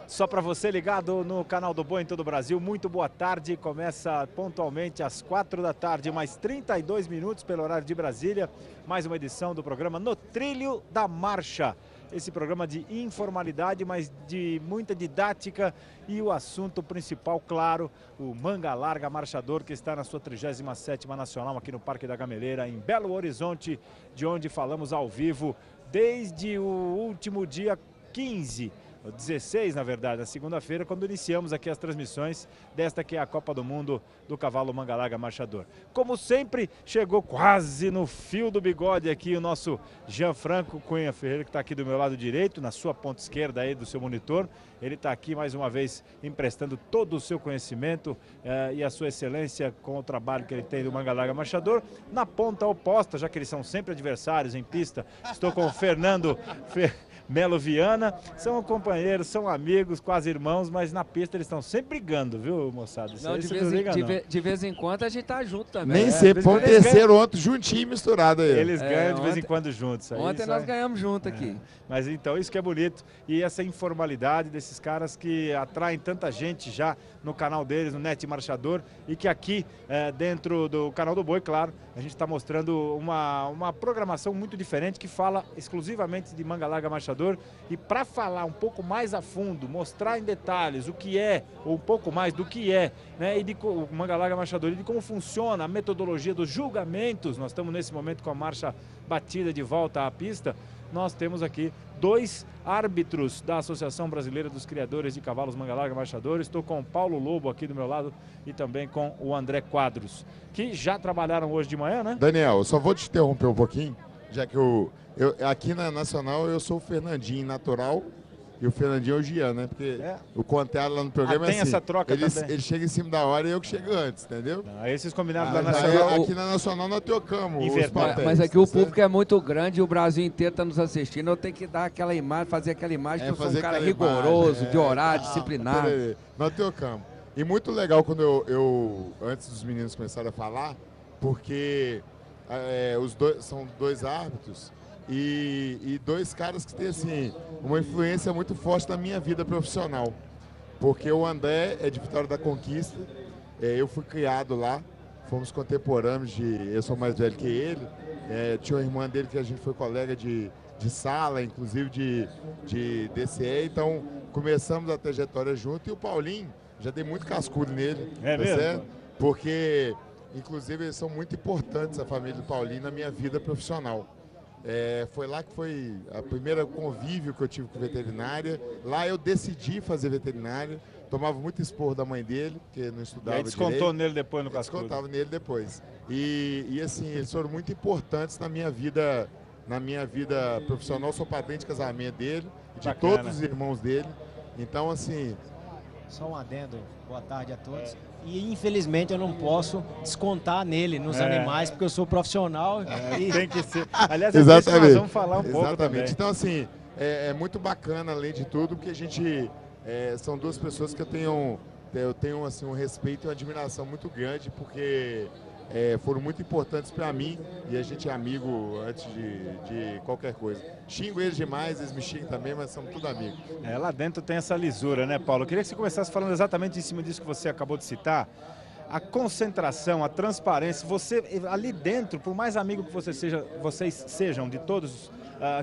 Só para você ligado no canal do Boi em todo o Brasil, muito boa tarde. Começa pontualmente às 4 da tarde, mais 32 minutos pelo horário de Brasília. Mais uma edição do programa No Trilho da Marcha. Esse programa de informalidade, mas de muita didática e o assunto principal, claro, o Manga Larga Marchador, que está na sua 37ª Nacional aqui no Parque da Gameleira, em Belo Horizonte, de onde falamos ao vivo desde o último dia 15, 16 na verdade, na segunda-feira, quando iniciamos aqui as transmissões desta que é a Copa do Mundo do Cavalo Manga Larga Marchador. Como sempre, chegou quase no fio do bigode aqui o nosso Gianfranco Cunha Ferreira, que está aqui do meu lado direito, na sua ponta esquerda aí do seu monitor. Ele está aqui mais uma vez emprestando todo o seu conhecimento e a sua excelência com o trabalho que ele tem do Manga Larga Marchador. Na ponta oposta, já que eles são sempre adversários em pista, estou com o Fernando Melo Viana, são companheiros, são amigos, quase irmãos, mas na pista eles estão sempre brigando, viu, moçada? Não, de vez em quando a gente tá junto também. Nem sempre, foi o terceiro ontem juntinho e misturado aí. Eles ganham de vez em quando juntos. Ontem nós ganhamos junto aqui. Mas então isso que é bonito e essa informalidade desses caras que atraem tanta gente já no canal deles, no Net Marchador, e que aqui dentro do canal do Boi, claro, a gente está mostrando uma programação muito diferente que fala exclusivamente de Manga Larga Marchador. E para falar um pouco mais a fundo, mostrar em detalhes o que é, ou um pouco mais do que é, né, e de o Manga Larga Marchador, e de como funciona a metodologia dos julgamentos. Nós estamos nesse momento com a marcha batida de volta à pista. Nós temos aqui dois árbitros da Associação Brasileira dos Criadores de Cavalos Manga Larga Marchador. Estou com o Paulo Lobo aqui do meu lado e também com o André Quadros, que já trabalharam hoje de manhã, né? Daniel, eu só vou te interromper um pouquinho, já que aqui na Nacional eu sou o Fernandinho natural e o Fernandinho é o Gian, né? Porque o contrário lá no programa é assim. Essa troca ele chega em cima da hora e eu que chego antes, entendeu? Não, esses combinados da Nacional. Aqui na Nacional nós trocamos os papéis. Mas aqui o público é muito grande e o Brasil inteiro está nos assistindo. Eu tenho que dar aquela imagem, fazer aquela imagem que eu sou um cara rigoroso, de horário, disciplinado. Nós trocamos. E muito legal quando eu antes dos meninos começarem a falar, porque são dois árbitros e dois caras que têm assim, uma influência muito forte na minha vida profissional. Porque o André é de Vitória da Conquista, eu fui criado lá, fomos contemporâneos, eu sou mais velho que ele, tinha uma irmã dele que a gente foi colega de sala, inclusive de DCE, então começamos a trajetória junto. E o Paulinho, já dei muito cascudo nele, mesmo? Certo? Porque inclusive eles são muito importantes, a família do Paulinho, na minha vida profissional. Foi lá que foi a primeira convívio que eu tive com veterinária. Lá eu decidi fazer veterinária. Tomava muito esporro da mãe dele, porque não estudava. E aí descontou nele depois no cascudo. Descontava nele depois. E assim, eles foram muito importantes na minha vida profissional. Eu sou padrinho de casamento dele, de todos os irmãos dele. Então, assim... Só um adendo, boa tarde a todos. E infelizmente eu não posso descontar nele, nos animais, porque eu sou profissional. Tem que ser. Aliás, exatamente. Nós vamos falar um pouco também. Então, assim, é muito bacana, além de tudo, porque a gente... são duas pessoas que eu tenho assim, um respeito e uma admiração muito grande, porque foram muito importantes para mim e a gente é amigo antes de qualquer coisa. Xingo eles demais, eles me xingam também, mas somos tudo amigos. Lá dentro tem essa lisura, né, Paulo? Eu queria que você começasse falando exatamente em cima disso que você acabou de citar. A concentração, a transparência, você ali dentro, por mais amigo que vocês sejam de todos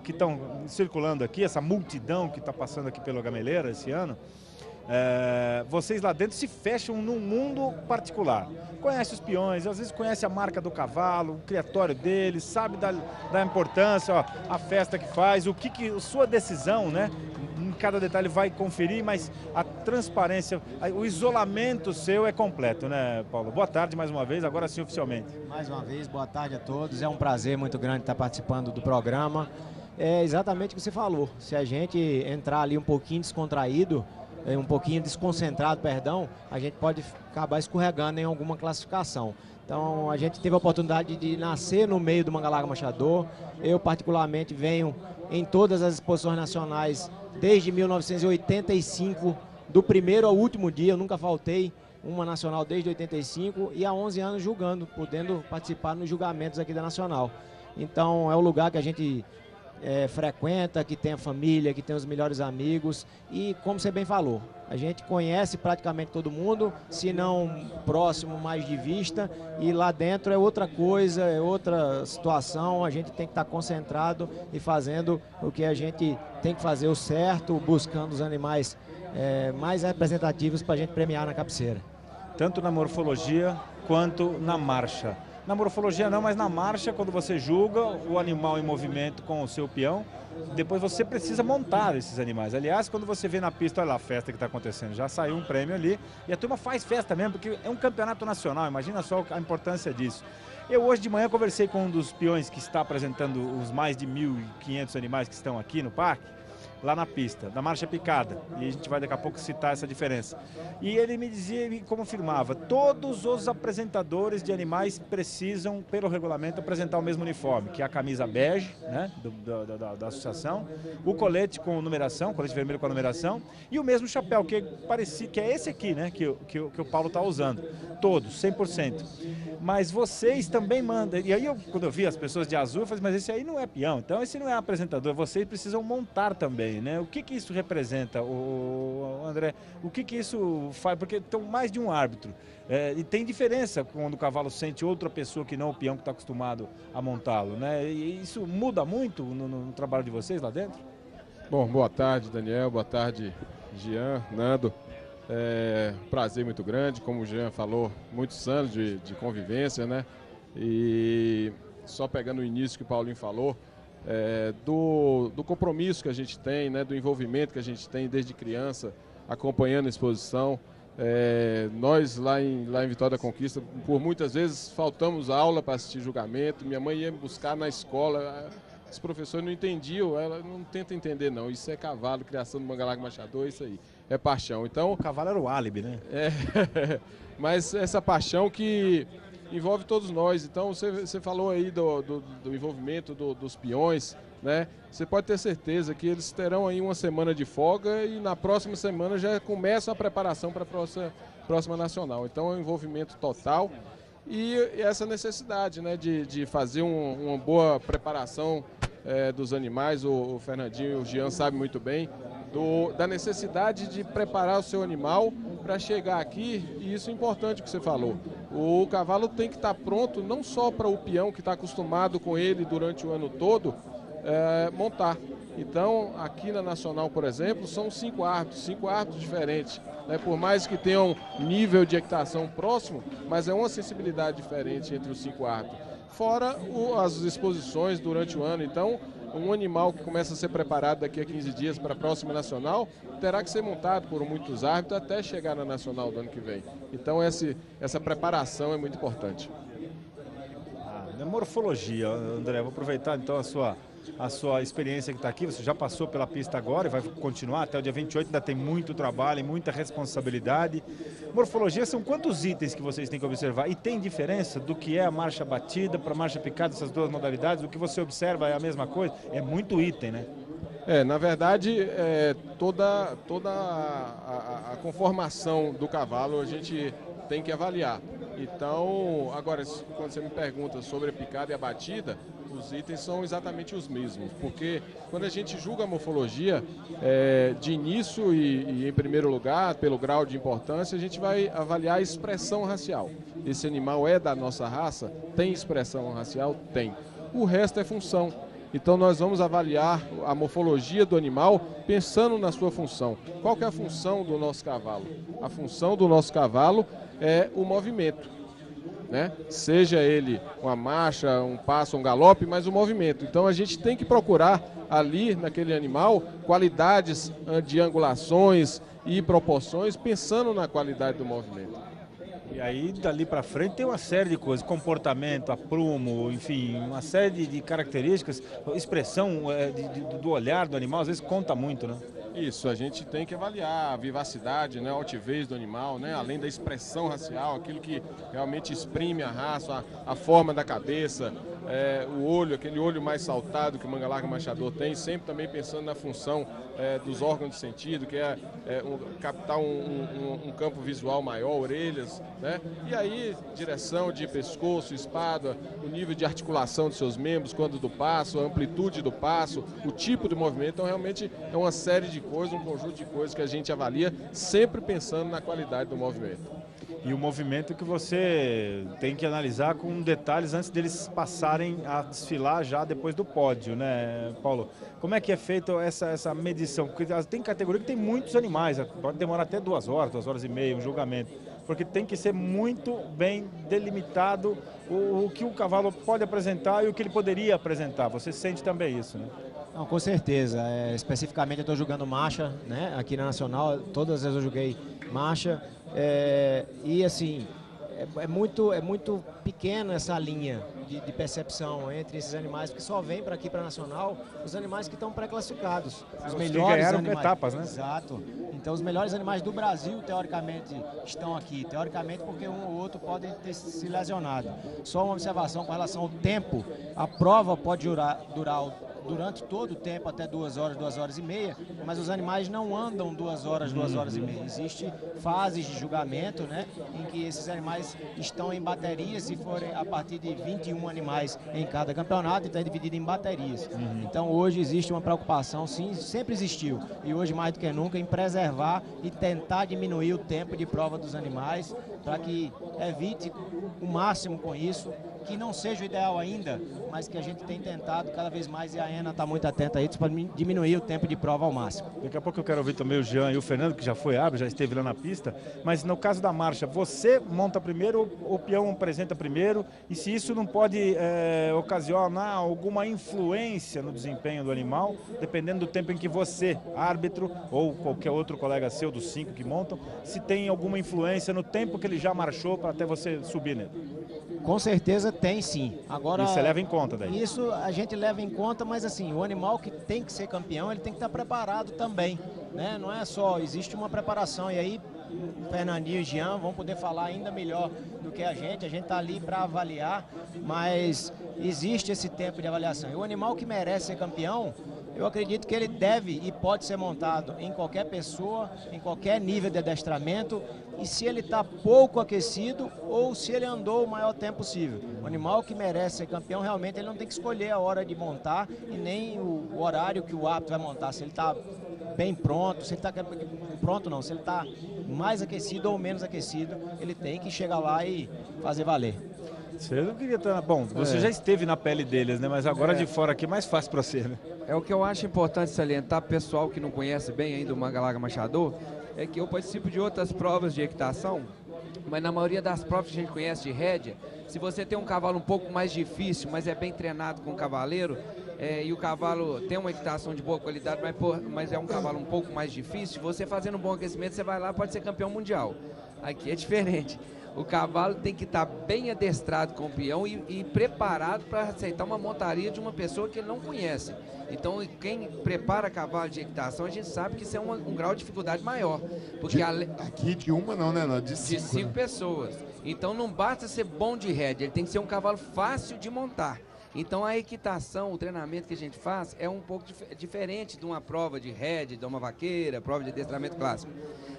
que estão circulando aqui, essa multidão que está passando aqui pela Gameleira esse ano, vocês lá dentro se fecham num mundo particular. Conhece os peões, às vezes conhece a marca do cavalo, o criatório deles, sabe da importância, ó, a festa que faz, o que sua decisão, né? Em cada detalhe vai conferir, mas a transparência, o isolamento seu é completo, né, Paulo? Boa tarde mais uma vez, agora sim oficialmente. Mais uma vez, boa tarde a todos. É um prazer muito grande estar participando do programa. É exatamente o que você falou. Se a gente entrar ali um pouquinho descontraído, um pouquinho desconcentrado, perdão, a gente pode acabar escorregando em alguma classificação. Então, a gente teve a oportunidade de nascer no meio do Manga Larga Marchador. Eu, particularmente, venho em todas as exposições nacionais desde 1985, do primeiro ao último dia. Eu nunca faltei uma nacional desde 85 e há 11 anos julgando, podendo participar nos julgamentos aqui da Nacional. Então, é o lugar que a gente frequenta, que tem a família, que tem os melhores amigos e, como você bem falou, a gente conhece praticamente todo mundo, se não próximo, mais de vista, e lá dentro é outra coisa, é outra situação, a gente tem que estar concentrado e fazendo o que a gente tem que fazer o certo, buscando os animais mais representativos para a gente premiar na cabeceira. Tanto na morfologia quanto na marcha. Na morfologia não, mas na marcha, quando você julga o animal em movimento com o seu peão, depois você precisa montar esses animais. Aliás, quando você vê na pista, olha lá a festa que está acontecendo, já saiu um prêmio ali e a turma faz festa mesmo, porque é um campeonato nacional, imagina só a importância disso. Eu hoje de manhã conversei com um dos peões que está apresentando os mais de 1.500 animais que estão aqui no parque, lá na pista, da marcha picada, e a gente vai daqui a pouco citar essa diferença. E ele me dizia, ele confirmava, todos os apresentadores de animais precisam, pelo regulamento, apresentar o mesmo uniforme, que é a camisa bege, né, da associação, o colete com numeração, colete vermelho com a numeração, e o mesmo chapéu, que é esse aqui, né, que o Paulo está usando, todos, 100%. Mas vocês também mandam, e aí quando eu vi as pessoas de azul, eu falei, mas esse aí não é peão, então esse não é apresentador, vocês precisam montar também, né? O que isso representa, André? O que isso faz? Porque tem mais de um árbitro, e tem diferença quando o cavalo sente outra pessoa que não o peão que está acostumado a montá-lo, né? E isso muda muito no trabalho de vocês lá dentro? Bom, boa tarde, Daniel, boa tarde, Jean, Nando. Prazer muito grande, como o Jean falou, muitos anos de convivência, né? E só pegando o início que o Paulinho falou, do compromisso que a gente tem, né? Do envolvimento que a gente tem desde criança, acompanhando a exposição. Nós lá em Vitória da Conquista, por muitas vezes faltamos aula para assistir julgamento, minha mãe ia me buscar na escola, os professores não entendiam, ela não tenta entender não, isso é cavalo, criação do Manga Larga Machador, isso aí, é paixão. Então, o cavalo era o álibi, né? Mas essa paixão que envolve todos nós. Então você falou aí do envolvimento dos peões, né? Você pode ter certeza que eles terão aí uma semana de folga e na próxima semana já começa a preparação para a próxima nacional. Então é um envolvimento total e essa necessidade, né, de fazer uma boa preparação dos animais. O Fernandinho e o Jean sabem muito bem da necessidade de preparar o seu animal para chegar aqui, e isso é importante que você falou. O cavalo tem que estar pronto não só para o peão que está acostumado com ele durante o ano todo montar. Então, aqui na Nacional, por exemplo, são 5 árbitros diferentes, né? Por mais que tenham nível de equitação próximo, mas é uma sensibilidade diferente entre os 5 árbitros. Fora as exposições durante o ano. Então, um animal que começa a ser preparado daqui a 15 dias para a próxima Nacional terá que ser montado por muitos árbitros até chegar na Nacional do ano que vem. Então, essa preparação é muito importante. Morfologia, André, vou aproveitar então a sua experiência que está aqui. Você já passou pela pista agora e vai continuar até o dia 28, ainda tem muito trabalho e muita responsabilidade. Morfologia são quantos itens que vocês têm que observar? E tem diferença do que é a marcha batida para a marcha picada, essas duas modalidades? O que você observa é a mesma coisa? É muito item, né? Na verdade, toda a conformação do cavalo a gente tem que avaliar. Então, agora, quando você me pergunta sobre a picada e a batida, os itens são exatamente os mesmos, porque quando a gente julga a morfologia, de início e em primeiro lugar, pelo grau de importância, a gente vai avaliar a expressão racial. Esse animal é da nossa raça? Tem expressão racial? Tem. O resto é função. Então nós vamos avaliar a morfologia do animal pensando na sua função. Qual que é a função do nosso cavalo? A função do nosso cavalo é o movimento, né? Seja ele uma marcha, um passo, um galope, mas o movimento. Então a gente tem que procurar ali naquele animal qualidades de angulações e proporções pensando na qualidade do movimento. E aí, dali para frente, tem uma série de coisas, comportamento, aprumo, enfim, uma série de características, expressão do olhar do animal, às vezes conta muito, né? Isso, a gente tem que avaliar a vivacidade, né, a altivez do animal, né, além da expressão racial, aquilo que realmente exprime a raça, a forma da cabeça, o olho, aquele olho mais saltado que o manga larga machador tem, sempre também pensando na função dos órgãos de sentido, que captar um campo visual maior, orelhas, né? E aí, direção de pescoço, espada, o nível de articulação dos seus membros, quando do passo, a amplitude do passo, o tipo de movimento. Então, realmente, é uma série de coisas, um conjunto de coisas que a gente avalia, sempre pensando na qualidade do movimento. E o movimento que você tem que analisar com detalhes antes deles passarem a desfilar já depois do pódio, né, Paulo? Como é que é feita essa medição? Porque tem categoria que tem muitos animais, pode demorar até 2 horas e meia, um julgamento. Porque tem que ser muito bem delimitado o que o cavalo pode apresentar e o que ele poderia apresentar. Você sente também isso, né? Não, com certeza. Especificamente eu estou jogando marcha, né? Aqui na Nacional, todas as vezes eu joguei marcha. E assim, é muito pequena essa linha de percepção entre esses animais, porque só vem para aqui, para Nacional, os animais que estão pré-classificados. Os melhores animais. Etapas, né? Exato. Então os melhores animais do Brasil, teoricamente, estão aqui. Teoricamente porque um ou outro pode ter se lesionado. Só uma observação com relação ao tempo. A prova pode durar durante todo o tempo, até 2 horas, 2 horas e meia, mas os animais não andam 2 horas, 2 horas e meia. Existem fases de julgamento, né, em que esses animais estão em baterias, se forem a partir de 21 animais em cada campeonato, então é dividido em baterias. Então hoje existe uma preocupação, sim, sempre existiu, e hoje mais do que nunca, em preservar e tentar diminuir o tempo de prova dos animais, para que evite o máximo com isso, que não seja o ideal ainda, mas que a gente tem tentado cada vez mais, e a ENA está muito atenta a isso, para diminuir o tempo de prova ao máximo. Daqui a pouco eu quero ouvir também o Jean e o Fernando, que já foi árbitro, já esteve lá na pista, mas no caso da marcha, você monta primeiro, o peão apresenta primeiro, e se isso não pode ocasionar alguma influência no desempenho do animal, dependendo do tempo em que você, árbitro, ou qualquer outro colega seu dos 5 que montam, se tem alguma influência no tempo que ele já marchou para até você subir nele? Com certeza tem, sim. Agora, isso você leva em conta daí? Isso a gente leva em conta, mas assim, o animal que tem que ser campeão, ele tem que estar preparado também, né? Não é só, existe uma preparação, e aí o Fernandinho e o Jean vão poder falar ainda melhor do que a gente está ali para avaliar, mas existe esse tempo de avaliação. E o animal que merece ser campeão, eu acredito que ele deve e pode ser montado em qualquer pessoa, em qualquer nível de adestramento, e se ele está pouco aquecido ou se ele andou o maior tempo possível. O animal que merece ser campeão, realmente ele não tem que escolher a hora de montar e nem o horário que o árbitro vai montar, se ele está bem pronto, se ele está pronto não, se ele está mais aquecido ou menos aquecido, ele tem que chegar lá e fazer valer. Você não queria estar... Bom, você já esteve na pele deles, né? Mas agora de fora aqui é mais fácil para você, né? É o que eu acho importante salientar, pessoal que não conhece bem ainda o manga larga machador, é que eu participo de outras provas de equitação, mas na maioria das provas que a gente conhece de rédea, se você tem um cavalo um pouco mais difícil, mas é bem treinado com o cavaleiro, e o cavalo tem uma equitação de boa qualidade, mas é um cavalo um pouco mais difícil, você fazendo um bom aquecimento, você vai lá, pode ser campeão mundial. Aqui é diferente. O cavalo tem que estar bem adestrado com o peão e preparado para aceitar uma montaria de uma pessoa que ele não conhece. Então, quem prepara cavalo de equitação, a gente sabe que isso é um grau de dificuldade maior. Porque aqui de uma não, né? De 5 pessoas. Então, não basta ser bom de rédea, ele tem que ser um cavalo fácil de montar. Então a equitação, o treinamento que a gente faz é um pouco diferente de uma prova de rédea, de uma vaqueira, prova de adestramento clássico.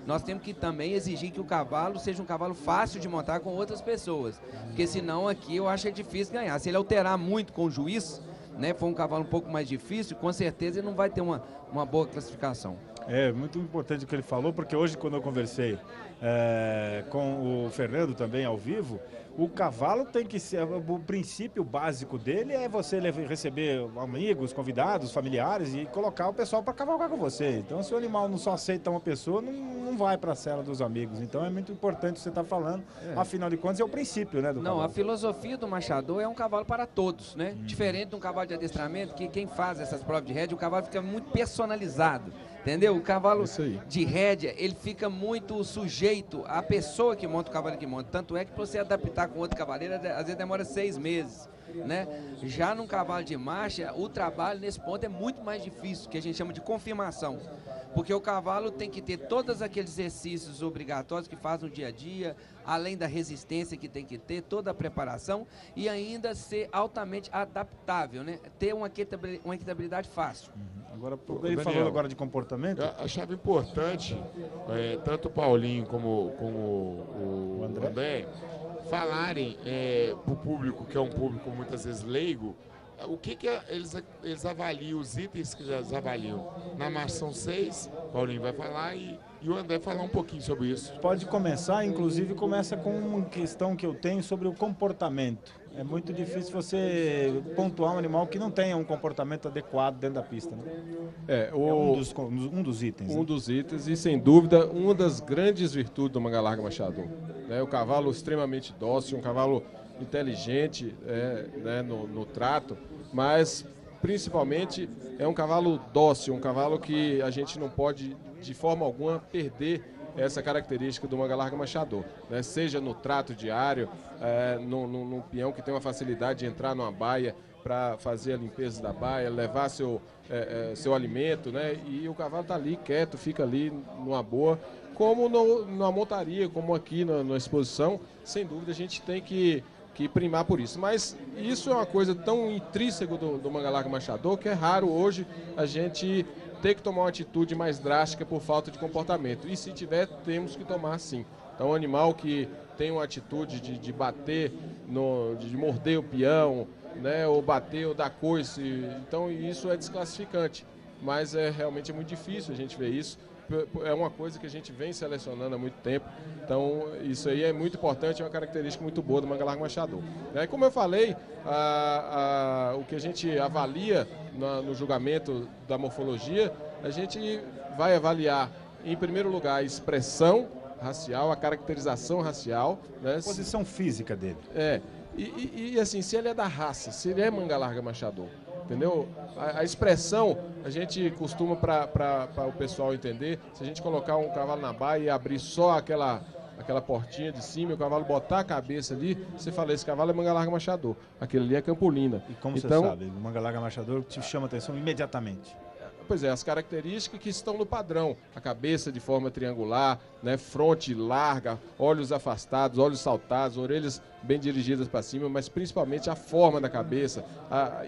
Nós temos que também exigir que o cavalo seja um cavalo fácil de montar com outras pessoas, porque senão aqui eu acho difícil ganhar. Se ele alterar muito com o juiz, né, for um cavalo um pouco mais difícil, com certeza ele não vai ter uma boa classificação. É muito importante o que ele falou, porque hoje quando eu conversei com o Fernando também ao vivo, o cavalo tem que ser, o princípio básico dele é você receber amigos, convidados, familiares e colocar o pessoal para cavalgar com você. Então se o animal não só aceita uma pessoa, não vai para a cela dos amigos. Então é muito importante o que você está falando, afinal de contas é o princípio, né, do cavalo. Não, a filosofia do machador é um cavalo para todos, né? Diferente de um cavalo de adestramento, que quem faz essas provas de rédea, o cavalo fica muito personalizado. Entendeu? O cavalo de rédea, ele fica muito sujeito à pessoa que monta o cavalo que monta. Tanto é que para você adaptar com outro cavaleiro, às vezes demora 6 meses. Né? Já num cavalo de marcha, o trabalho nesse ponto é muito mais difícil, que a gente chama de confirmação. Porque o cavalo tem que ter todos aqueles exercícios obrigatórios que faz no dia a dia, além da resistência que tem que ter, toda a preparação e ainda ser altamente adaptável, né? Ter uma equitabilidade fácil. Agora, ele falou agora de comportamento. Eu achava importante, tanto o Paulinho como o André falarem para o público, que é um público muitas vezes leigo, o que eles avaliam, os itens que eles avaliam. Na marcha são 6, Paulinho vai falar e o André falar um pouquinho sobre isso. Pode começar, inclusive começa com uma questão que eu tenho sobre o comportamento. É muito difícil você pontuar um animal que não tenha um comportamento adequado dentro da pista, né? É um dos itens. Um dos itens e, sem dúvida, uma das grandes virtudes do manga larga machador. Né? O cavalo extremamente dócil, um cavalo inteligente né, no trato, mas principalmente é um cavalo dócil, um cavalo que a gente não pode de forma alguma perder essa característica do manga larga machador, né? Seja no trato diário, num peão que tem uma facilidade de entrar numa baia para fazer a limpeza da baia, levar seu alimento, né? E o cavalo está ali quieto, fica ali numa boa, como numa montaria, como aqui na exposição. Sem dúvida a gente tem que primar por isso. Mas isso é uma coisa tão intrínseca do manga larga machador que é raro hoje a gente ter que tomar uma atitude mais drástica por falta de comportamento. E se tiver, temos que tomar sim. Então, um animal que tem uma atitude de bater, de morder o peão, né, ou bater ou dar coice, então isso é desclassificante. Mas realmente é muito difícil a gente ver isso. É uma coisa que a gente vem selecionando há muito tempo, então isso aí é muito importante, é uma característica muito boa do manga larga machador. Como eu falei, o que a gente avalia no julgamento da morfologia, a gente vai avaliar, em primeiro lugar, a expressão racial, a caracterização racial, né? A posição física dele. E assim, se ele é da raça, se ele é manga larga machador, entendeu? A expressão, a gente costuma, para o pessoal entender, se a gente colocar um cavalo na baia e abrir só aquela portinha de cima e o cavalo botar a cabeça ali, você fala, esse cavalo é manga larga machador, aquele ali é campolina. E como você sabe, o manga larga machador te chama atenção imediatamente? Pois é, as características que estão no padrão. A cabeça de forma triangular, né, fronte larga, olhos afastados, olhos saltados, orelhas bem dirigidas para cima, mas principalmente a forma da cabeça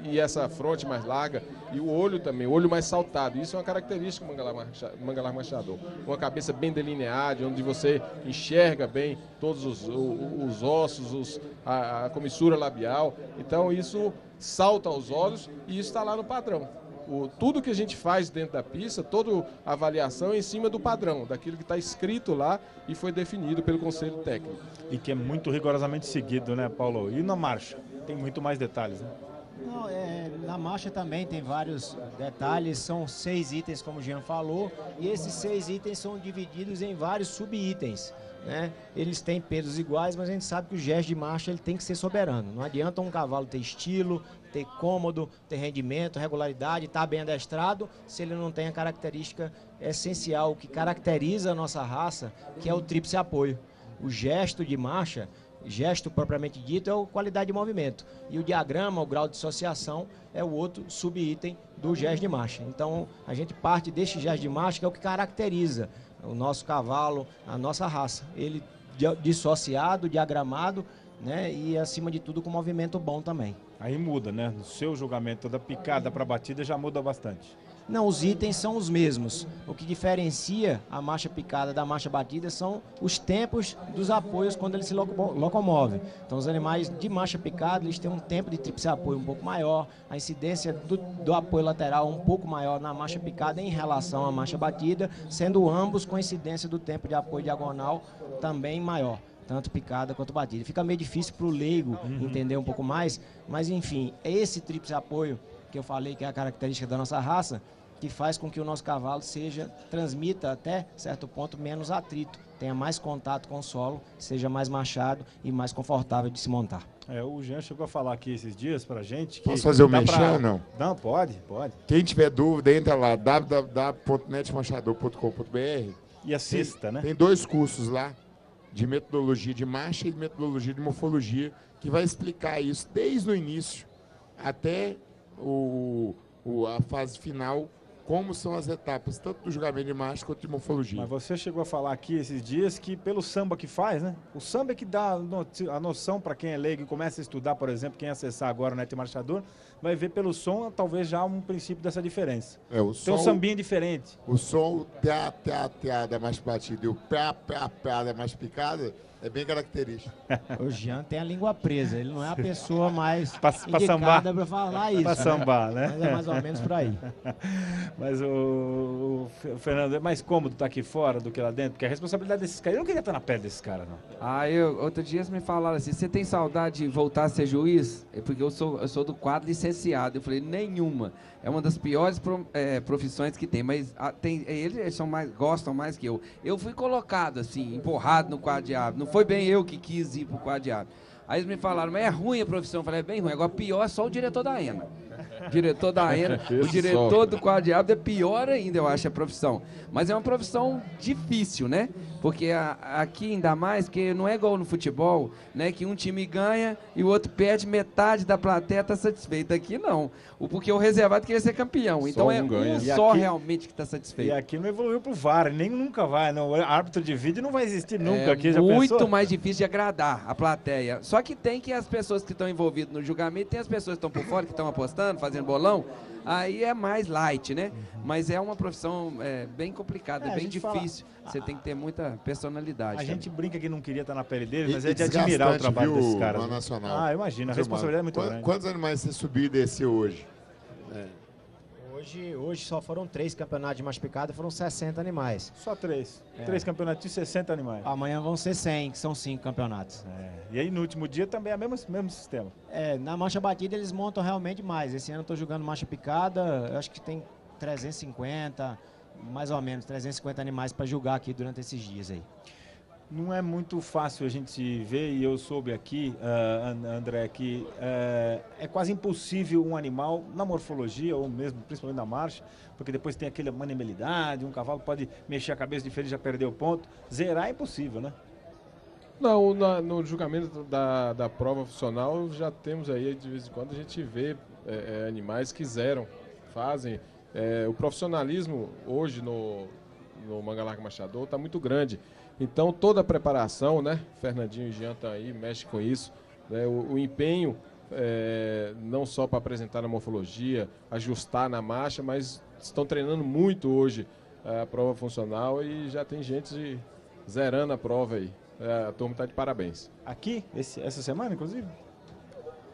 e essa fronte mais larga e o olho também, o olho mais saltado. Isso é uma característica do manga larga machador. Uma cabeça bem delineada, onde você enxerga bem todos os ossos, a comissura labial. Então isso salta aos olhos e isso está lá no padrão. Tudo que a gente faz dentro da pista, toda a avaliação é em cima do padrão, daquilo que está escrito lá e foi definido pelo Conselho Técnico. E que é muito rigorosamente seguido, né, Paulo? E na marcha? Tem muito mais detalhes, né? Não, na marcha também tem vários detalhes, são 6 itens, como o Jean falou, e esses 6 itens são divididos em vários sub-itens. Né? Eles têm pesos iguais, mas a gente sabe que o gesto de marcha ele tem que ser soberano. Não adianta um cavalo ter estilo, ter cômodo, ter rendimento, regularidade, estar bem adestrado, se ele não tem a característica essencial que caracteriza a nossa raça, que é o tríplice apoio. O gesto de marcha, gesto propriamente dito, é a qualidade de movimento. E o diagrama, o grau de dissociação, é o outro sub-item do gesto de marcha. Então, a gente parte deste gesto de marcha, que é o que caracteriza o nosso cavalo, a nossa raça. Ele dissociado, diagramado, né? E acima de tudo com movimento bom também. Aí muda, né? No seu julgamento da picada para a batida já muda bastante. Não, os itens são os mesmos. O que diferencia a marcha picada da marcha batida são os tempos dos apoios quando ele se locomove. Então, os animais de marcha picada, eles têm um tempo de tríplice apoio um pouco maior, a incidência do apoio lateral um pouco maior na marcha picada em relação à marcha batida, sendo ambos com incidência do tempo de apoio diagonal também maior, tanto picada quanto batida. Fica meio difícil para o leigo entender um pouco mais, mas enfim, é esse tríplice apoio que eu falei que é a característica da nossa raça, que faz com que o nosso cavalo transmita até certo ponto menos atrito, tenha mais contato com o solo, seja mais machado e mais confortável de se montar. O Jean chegou a falar aqui esses dias pra gente que... Posso fazer o merchan ou não? Não, pode. Quem tiver dúvida, entra lá, www.netmachador.com.br e assista, né? Tem 2 cursos lá, de metodologia de marcha e metodologia de morfologia, que vai explicar isso desde o início até a fase final como são as etapas, tanto do julgamento de marcha quanto de morfologia. Mas você chegou a falar aqui esses dias que pelo samba que faz, né? O samba é que dá a noção para quem é leigo e começa a estudar, por exemplo, quem acessar agora o Neto Marchador, vai ver pelo som talvez já um princípio dessa diferença. O Tem um sambinha diferente. O som, o teá, teá, teá da mais batida e o pé, pé, pé da mais picada é bem característico. O Jean tem a língua presa, ele não é a pessoa mais Pra sambar. indicada para falar isso. Pra sambar, né? Mas é mais ou menos por aí. Mas o Fernando, é mais cômodo estar aqui fora do que lá dentro, porque a responsabilidade desses caras, eu não queria estar na pele desses caras, não. Outro dia me falaram assim, você tem saudade de voltar a ser juiz? É porque eu sou do quadro licenciado. Eu falei, nenhuma. É uma das piores profissões que tem, mas eles gostam mais que eu. Eu fui colocado assim, empurrado no quadro de árbitro. Não foi bem eu que quis ir pro quadro de árbitro. Aí eles me falaram, mas é ruim a profissão. Eu falei, é bem ruim. Agora pior é só o diretor da AENA. Diretor da AENA, o diretor do quadro de árbitro é pior ainda, eu acho, a profissão. Mas é uma profissão difícil, né? Porque aqui ainda mais, que não é igual no futebol, né? Que um time ganha e o outro perde, metade da plateia está satisfeita. Aqui não. Porque o reservado queria ser campeão. Então é um só realmente que está satisfeito. E aqui não evoluiu pro VAR, nem nunca vai. Não. O árbitro de vídeo não vai existir nunca aqui, já muito pensou? mais difícil de agradar a plateia. Só que tem que as pessoas que estão envolvidas no julgamento, tem as pessoas que estão por fora, que estão apostando, fazendo bolão, aí é mais light, né? Mas é uma profissão bem complicada, bem difícil. Você tem que ter muita personalidade. A gente brinca que não queria estar na pele deles, mas E é de admirar o trabalho desses viu, caras. no Nacional. Ah, imagina, a responsabilidade é muito grande. Quantos animais você subiu e desceu hoje? Hoje só foram 3 campeonatos de macho picada, foram 60 animais. Só 3. 3 campeonatos de 60 animais. Amanhã vão ser 100, que são 5 campeonatos. E aí no último dia também é o mesmo sistema. Na marcha batida eles montam realmente mais. Esse ano eu estou jogando marcha picada, eu acho que tem 350, mais ou menos, 350 animais para julgar aqui durante esses dias aí. Não é muito fácil a gente ver, e eu soube aqui, André, que é quase impossível um animal, na morfologia, ou mesmo principalmente na marcha, porque depois tem aquela maniabilidade, um cavalo pode mexer a cabeça diferente, já perdeu o ponto. Zerar é impossível, né? Não, no julgamento da prova funcional já temos aí, de vez em quando, a gente vê animais que zeram, fazem. O profissionalismo hoje no Manga Larga Machador está muito grande. Então toda a preparação, né? Fernandinho e Jean estão aí, mexe com isso. Né? O empenho, não só para apresentar a morfologia, ajustar na marcha, mas estão treinando muito hoje a prova funcional e já tem gente zerando a prova aí. A turma está de parabéns. Aqui, essa semana, inclusive?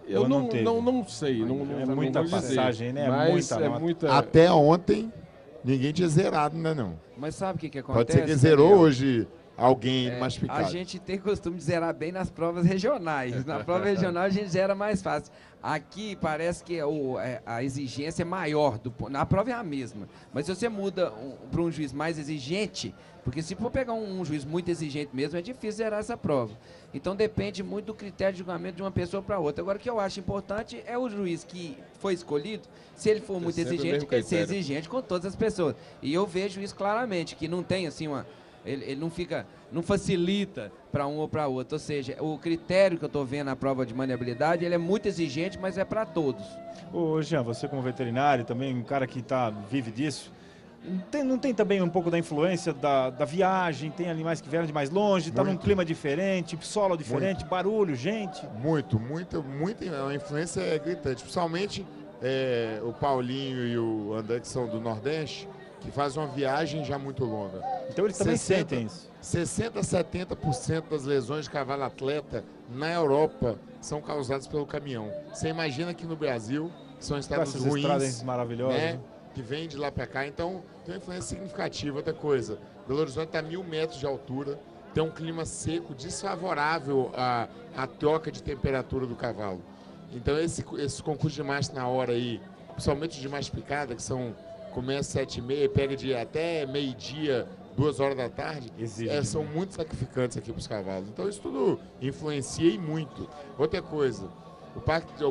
Eu não sei. É muita passagem, né? Mas muita... Até ontem, ninguém tinha zerado, né? Não. Mas sabe o que acontece? Pode ser que zerou hoje alguém mais picado. A gente tem costume de zerar bem nas provas regionais. Na prova regional a gente zera mais fácil. Aqui parece que a exigência é maior. Na prova é a mesma. Mas se você muda para um juiz mais exigente, porque se for pegar um juiz muito exigente mesmo, é difícil zerar essa prova. Então depende muito do critério de julgamento de uma pessoa para outra. Agora o que eu acho importante é o juiz que foi escolhido, se ele for muito exigente, ele ser exigente com todas as pessoas. E eu vejo isso claramente, que não tem assim ele não facilita para um ou para outro. Ou seja, o critério que eu estou vendo na prova de maniabilidade, ele é muito exigente, mas é para todos. Ô Jean, você como veterinário, também um cara que vive disso, não tem também um pouco da influência da viagem? Tem animais que vieram de mais longe, está num clima diferente, solo diferente, barulho, gente? Muita. A influência é gritante. Principalmente o Paulinho e o André, que são do Nordeste, que fazem uma viagem já muito longa. Então eles também sentem isso. 60% a 70% das lesões de cavalo atleta na Europa são causadas pelo caminhão. Você imagina aqui no Brasil, que são estados ruins, estradas maravilhosas, né? Que vêm de lá para cá. Então tem uma influência significativa. Outra coisa, Belo Horizonte está a 1.000 metros de altura, tem um clima seco, desfavorável à troca de temperatura do cavalo. Então esse concurso de marcha na hora aí, principalmente de marcha picada, que começa às 7h30, pega de até meio-dia, 2 horas da tarde, são muito sacrificantes aqui para os cavalos. Então isso tudo influencia e muito. Outra coisa, o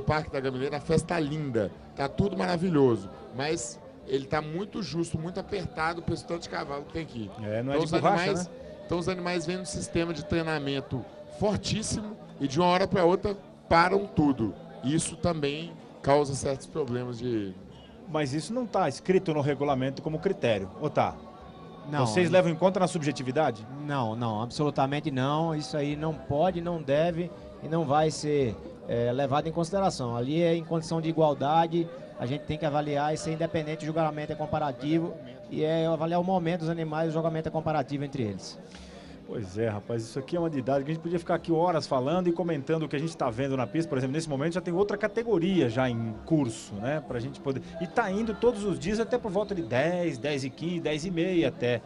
Parque da Gamileira, a festa tá linda, tá tudo maravilhoso, mas ele tá muito justo, muito apertado para esse tanto de cavalo que tem aqui. Não é de borracha, né? Então os animais vêm num sistema de treinamento fortíssimo e de uma hora para outra param tudo. Isso também causa certos problemas de Mas isso não está escrito no regulamento como critério, ou tá? Não, Vocês levam em conta na subjetividade? não, absolutamente não. Isso aí não pode, não deve e não vai ser levado em consideração. Ali é em condição de igualdade, a gente tem que avaliar e ser independente, o julgamento é comparativo e é avaliar o momento dos animais, o julgamento é comparativo entre eles. Pois é, rapaz, isso aqui é uma didática que a gente podia ficar aqui horas falando e comentando o que a gente está vendo na pista. Por exemplo, nesse momento já tem outra categoria já em curso, né? Pra gente poder... E tá indo todos os dias até por volta de 10, 10h15, 10h30 até.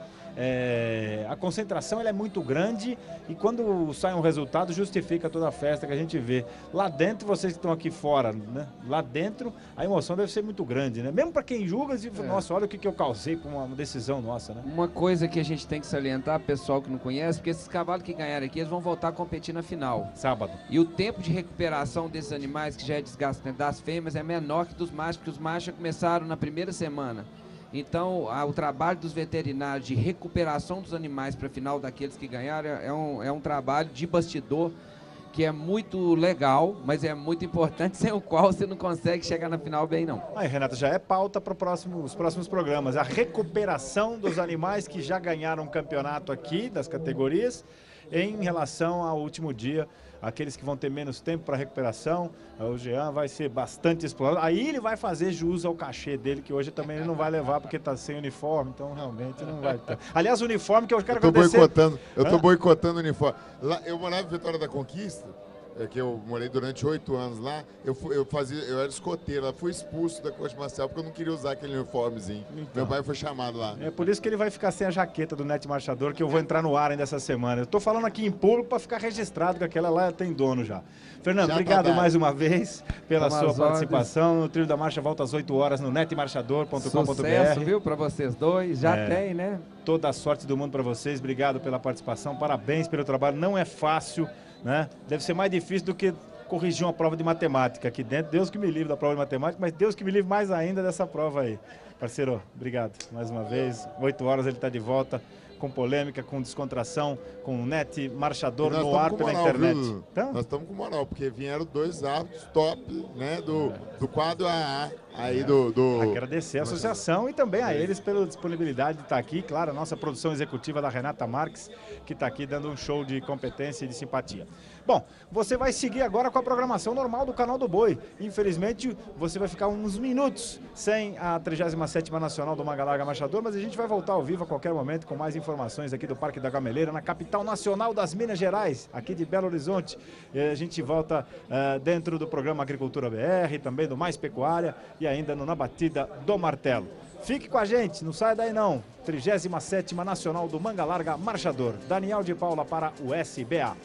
A concentração ela é muito grande e quando sai um resultado justifica toda a festa que a gente vê. Lá dentro, vocês que estão aqui fora, né? Lá dentro a emoção deve ser muito grande, né? Mesmo para quem julga, nossa, olha o que eu causei por uma decisão nossa, né? Uma coisa que a gente tem que salientar, pessoal que não conhece, porque esses cavalos que ganharam aqui, eles vão voltar a competir na final. Sábado. E o tempo de recuperação desses animais, que já é desgastante das fêmeas, é menor que dos machos, porque os machos já começaram na primeira semana. Então, o trabalho dos veterinários de recuperação dos animais para a final daqueles que ganharam é um trabalho de bastidor que é muito legal, mas é muito importante, sem o qual você não consegue chegar na final bem, não. Aí, Renata, já é pauta para os próximos programas. A recuperação dos animais que já ganharam o campeonato aqui, das categorias, em relação ao último dia. Aqueles que vão ter menos tempo para recuperação, o Jean vai ser bastante explorado. Aí ele vai fazer jus ao cachê dele, que hoje também ele não vai levar porque está sem uniforme, então realmente não vai ter. Aliás, o uniforme que eu quero agradecer... Eu tô boicotando o uniforme. Lá, eu morava em Vitória da Conquista, que eu morei durante 8 anos lá, eu era escoteiro, eu fui expulso da corte marcial porque eu não queria usar aquele uniformezinho. Então, meu pai foi chamado lá. É por isso que ele vai ficar sem a jaqueta do Net Marchador, que eu vou entrar no ar ainda essa semana. Eu tô falando aqui em público para ficar registrado que aquela lá tem dono já. Fernando, já obrigado mais uma vez pela sua participação. O Trilho da Marcha volta às 8 horas no netmarchador.com.br. Sucesso, viu, para vocês dois. Já tem, né? Toda a sorte do mundo para vocês. Obrigado pela participação. Parabéns pelo trabalho. Não é fácil, né? Deve ser mais difícil do que corrigir uma prova de matemática aqui dentro. Deus que me livre da prova de matemática, mas Deus que me livre mais ainda dessa prova aí. Parceiro, obrigado mais uma vez. 8 horas ele está de volta, com polêmica, com descontração, com o Net Marchador no ar pela internet. Então? Nós estamos com moral, porque vieram 2 árbitros top, né, do quadro AA. Aí Agradecer a associação e também a eles pela disponibilidade de estar aqui. Claro, a nossa produção executiva da Renata Marques, que está aqui dando um show de competência e de simpatia. Bom, você vai seguir agora com a programação normal do Canal do Boi. Infelizmente, você vai ficar uns minutos sem a 37ª Nacional do Manga Larga Marchador, mas a gente vai voltar ao vivo a qualquer momento com mais informações aqui do Parque da Gameleira, na capital nacional das Minas Gerais, aqui de Belo Horizonte. A gente volta dentro do programa Agricultura BR, também do Mais Pecuária e ainda no Na Batida do Martelo. Fique com a gente, não saia daí não. 37ª Nacional do Manga Larga Marchador. Daniel de Paula para o SBA.